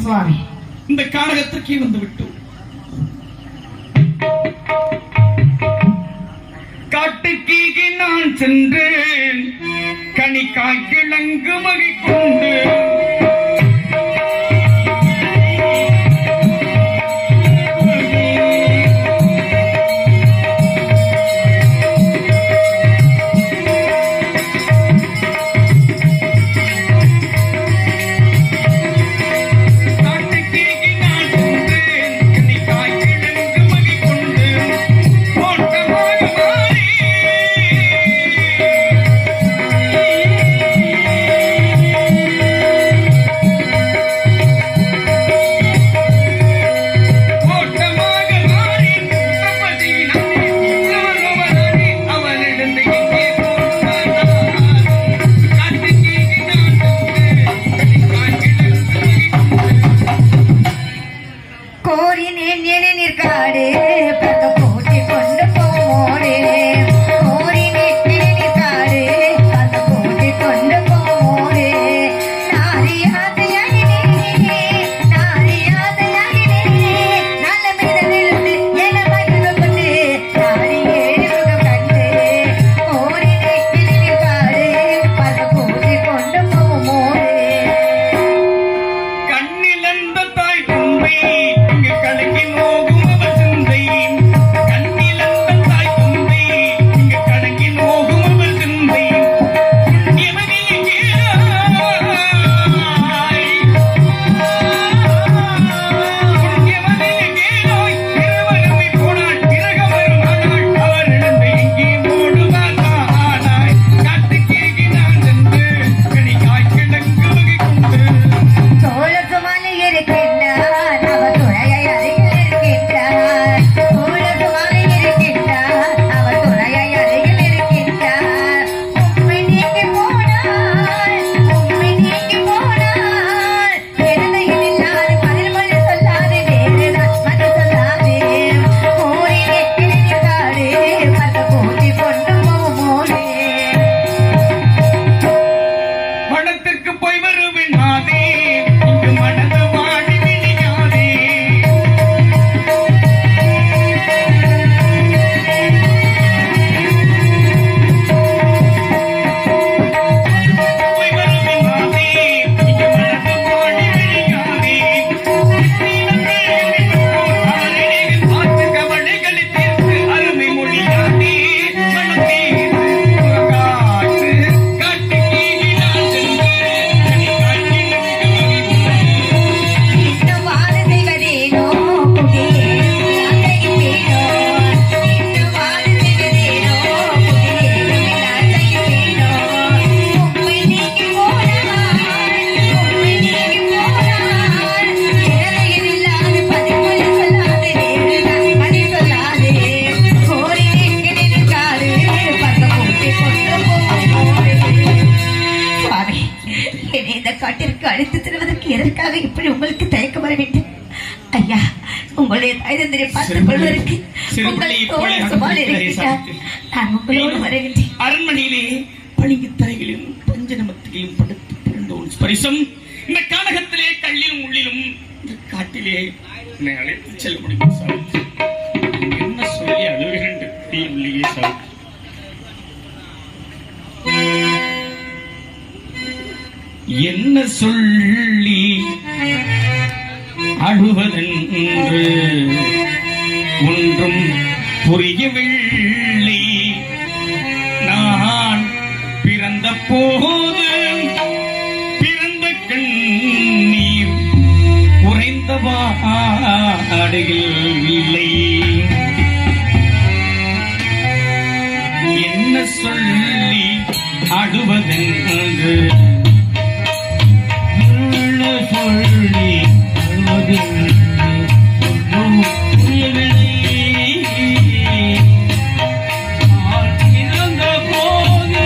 சுவாமி இந்த கானகத்திற்கே வந்து விட்டோம். காட்டுக்கு நான் சென்று கனிக்காய் கிழங்கு மகை கொண்டு காட்டிற்கு அழைத்து செல்வதற்கு எதற்காக இப்படி உங்களுக்கு தயக்கம் வர வேண்டும்? ஐயா, உங்களுடைய தாய்தந்தரை பார்த்துக் கொள்வதற்கு நான் உங்களோடு வருகின்றேன். அரண்மனையிலே பளிங்கு தரைகளிலும் பஞ்சநமத்திலும் படுத்து பிறந்தோம் ஸ்பரிசம் இந்த கானகத்திலே கல்லிலும் உள்ளிலும் இந்த காட்டிலே என்னை அழைத்து செல்ல முடியும் சாவித்ரி. என்ன சொல்லி அழுகிறேன் உள்ளியே சாவித்ரி. என்ன சொல்லி அழுவதென்று ஒன்றும் புரியவில்லை. நான் பிறந்த போது பிறந்த கண்ணீர் குறைந்த பாடுகள் இல்லை. என்ன சொல்லி அழுவதென்று சொல்லி இறந்த போது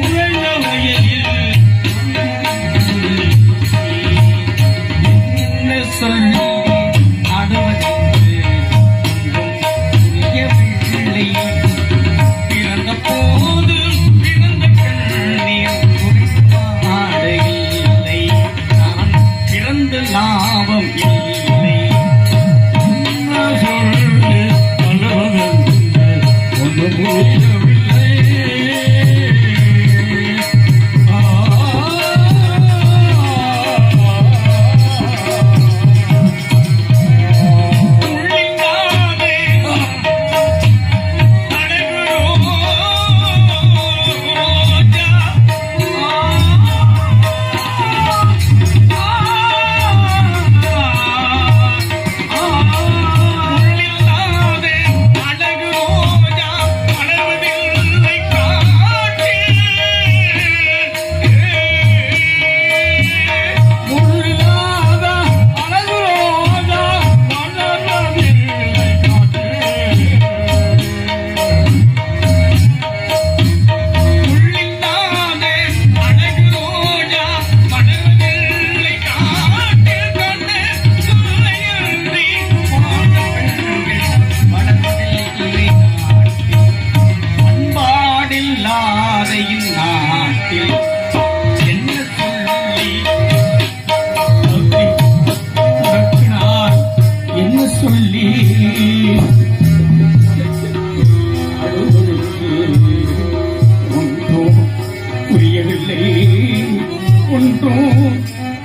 உள்ள வயலில் என்ன சொல்லி அழுவதென்று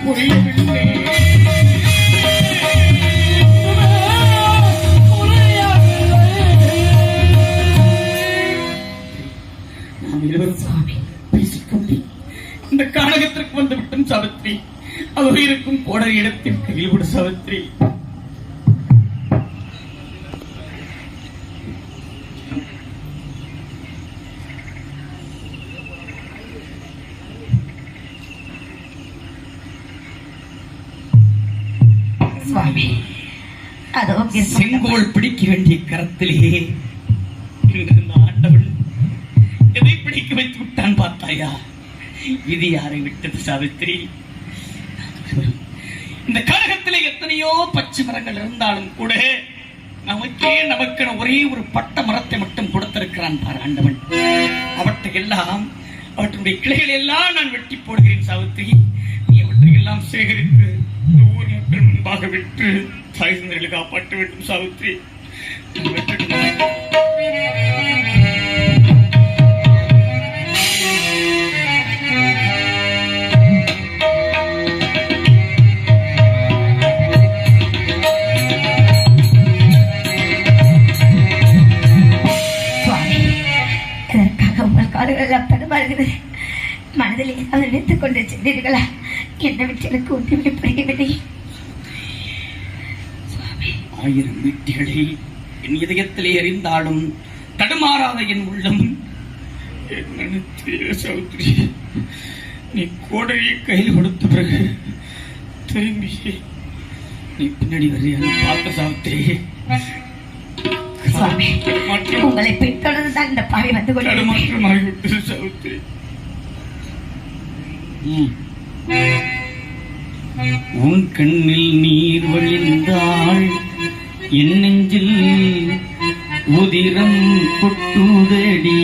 புரியவில்லை. நாம் இருவரும் பேசிக்கொண்டு இந்த கானகத்திற்கு வந்து விட்டும் சாவித்ரி. அவர் இருக்கும் கோடரி இடத்தில் கையில் விடு சாவித்ரி. சுவாமி, அதோ செங்கோல் பிடிக்க வேண்டிய கரத்திலே இந்த ஆண்டவன் எதை பிடிக்க வைத்து விட்டான் பார்த்தாயா? இது யாரை விட்டது சாவித்ரி? இந்த கழகத்திலே எத்தனையோ பச்சை மரங்கள் இருந்தாலும் கூட நமக்கென ஒரே ஒரு பட்ட மரத்தை மட்டும் கொடுத்திருக்கிறான் பார் ஆண்டவன். அவற்றுடைய கிளைகளை எல்லாம் நான் வெட்டி போடுகிறேன் சாவித்ரி. நீ அவற்றை எல்லாம் சேகரித்து ஊர் மக்கள் முன்பாக விட்டு தாய் தந்தைகளை காப்பாற்ற வேண்டும் சாவித்ரி. காடுகளெல்லாம் தடுமாறுகிறது. மனதில் ஏதாவது நினைத்துக் கொண்டு சென்றீர்களா? என்னை விட்டு எனக்கு ஒன்றுமே புரியவில்லை. 1000 வீட்டுகளை என் இதயத்திலே எறிந்தாலும் தடுமாறாத என் உள்ளம் சௌத்ரி. நீ கோடையை கையில் கொடுத்த பிறகு திரும்பி நீ பின்னாடி வரையான பார்த்த சாவித்ரி. உங்களை பின்தொடர்ந்து தான் இந்த பாவி வந்து கொண்டு சாவித்ரி. உன் கண்ணில் நீர் வழிந்தாள், என் நெஞ்சில் உதிரம் கொட்டுதடி.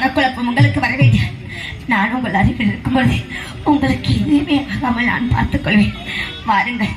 மனக்குழப்பம் உங்களுக்கு வர வேண்டிய நான் உங்கள் அருகில் இருக்கும்போது உங்களுக்கு எதுவுமே ஆகாமல் நான் பார்த்துக் கொள்வேன். வாருங்கள்.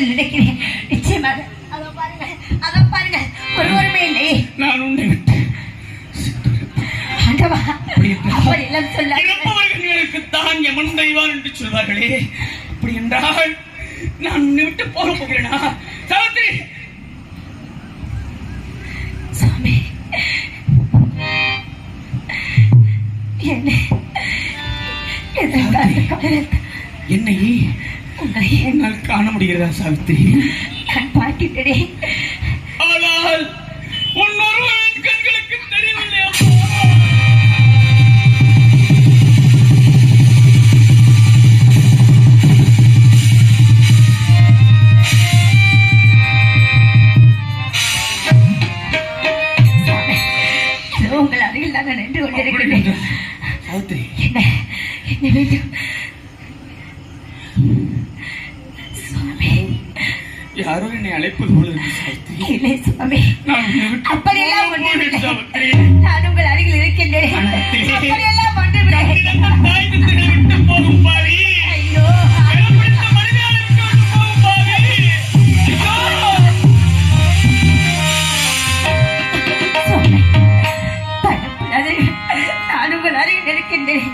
நினைக்கிறேன். நிச்சயமாக அதை பாருங்க ஒருவருமே இல்லை. நான் உன்னை விட்டு ஆண்டவா அப்படி எல்லாம் சொல்ல இறப்பவர்களுக்கு தான் யமன் தெய்வான் என்று சொல்வார்களே, அப்படி என்றால் நான் உன்னை விட்டு போக போகிறேனா? சாவித்திரி சாமி என்னை உங்களை என்னால் காண முடிகிறதா சாவித்திரி? நான் பார்த்துட்டேன். ஆனால் உன்னொருவரின் கண்களுக்கு தெரியவில்லையா? உங்கள் அருகில் நான் நின்று கொண்டிருக்கிறேன். சாவித்திரி என்ன வேண்டும்? சுவாமி யாரோ என்னை அழைப்பது போல இருக்கு சாவித்திரி. இல்லை சுவாமி, அப்படியெல்லாம் ஒன்றுமில்லை. நான் உங்கள் அருகில் இருக்கின்றேன். அப்படியெல்லாம் ஒன்றுமில்லை. தாய் தந்தையை விட்டு போகும் பாவி. ஐயோ நான் உங்கள் அருகில் இருக்கின்றேன்.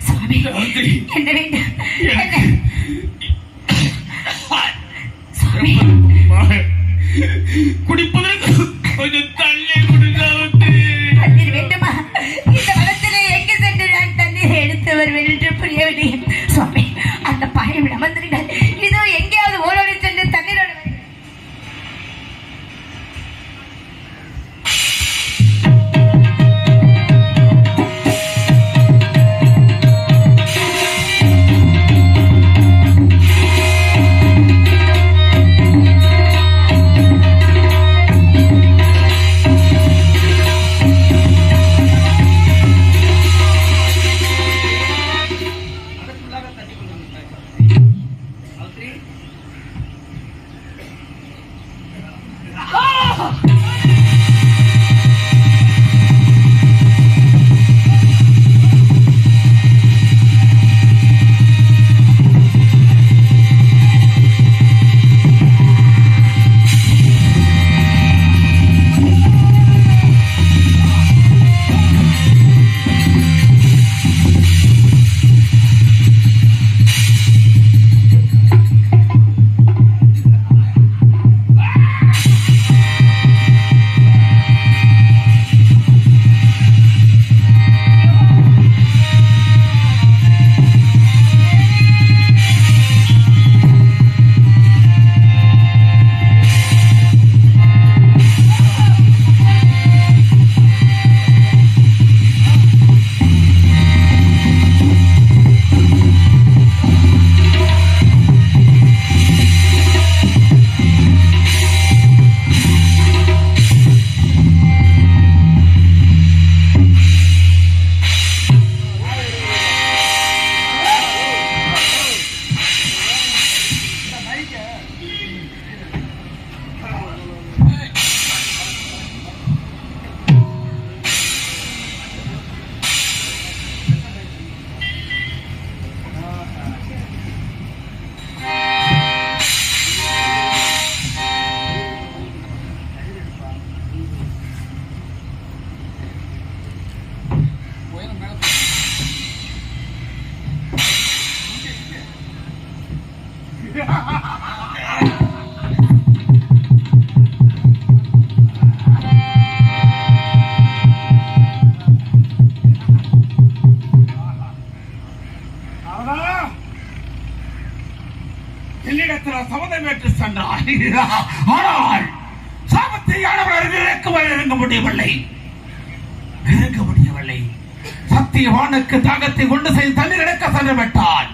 சுவாமி என்ன வேண்டும்? சுவாமி குடிப்பதற்கு கொஞ்சம் தண்ணி குடிச்சாவது. தண்ணீர் வேண்டுமா? இந்த வனத்திலே எங்கு சென்று நான் தண்ணீரை எடுத்து வருவேன் என்று புரியவில்லை. சுவாமி அந்த பாறையில் அமர்ந்திருங்கள். இதோ எங்கேயாவது ஓடோடி சென்று தண்ணீரோடு என்னிடத்தில் சபதம் ஏற்று சென்றார். ஆனால் சாபத்தையானவர் இறங்க முடியவில்லை. சத்தியவானுக்கு தாகத்தை கொண்டு செய்து தண்ணீர் எடுக்க சென்று விட்டான்.